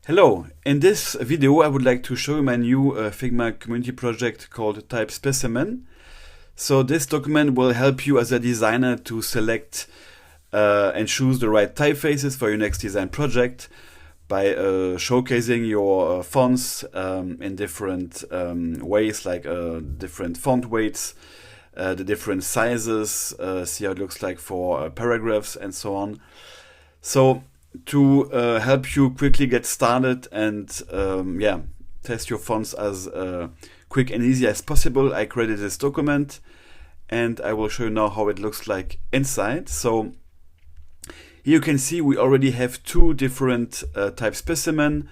Hello, in this video I would like to show you my new Figma community project called Specimen. So this document will help you as a designer to select and choose the right typefaces for your next design project by showcasing your fonts in different ways, like different font weights, the different sizes, see how it looks like for paragraphs and so on. So to help you quickly get started and test your fonts as quick and easy as possible, I created this document and I will show you now how it looks like inside. So here you can see we already have two different type specimen,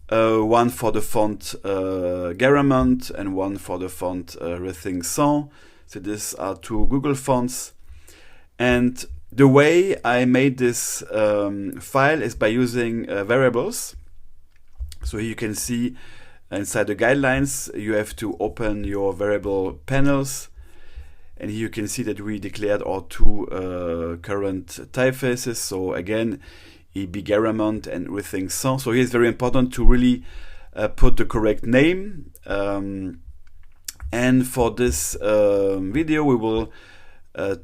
one for the font Garamond and one for the font Rethink Sans. So these are two Google fonts, and the way I made this file is by using variables. So here you can see inside the guidelines you have to open your variable panels, and here you can see that we declared our two current typefaces. So again, EB Garamond and Rethink Sans. So here it's very important to really put the correct name. And for this video we will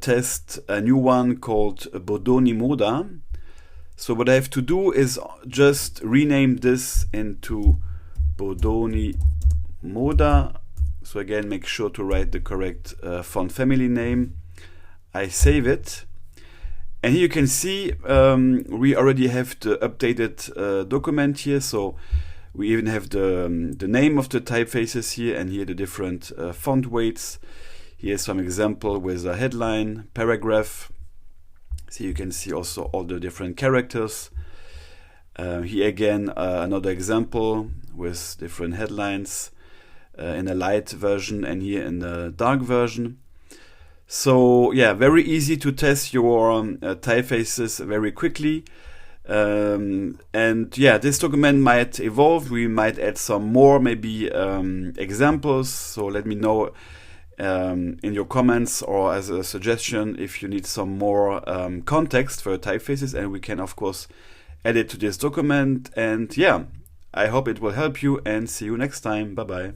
test a new one called Bodoni Moda. So what I have to do is just rename this into Bodoni Moda. So again, make sure to write the correct font family name. I save it, and here you can see we already have the updated document here. So we even have the name of the typefaces here, and here the different font weights. Here's some example with a headline, paragraph. So you can see also all the different characters. Here again, another example with different headlines in a light version and here in the dark version. So yeah, very easy to test your typefaces very quickly. And yeah, this document might evolve. We might add some more, maybe examples. So let me know in your comments or as a suggestion if you need some more context for your typefaces, and we can of course add it to this document. And yeah, I hope it will help you, and see you next time. Bye bye.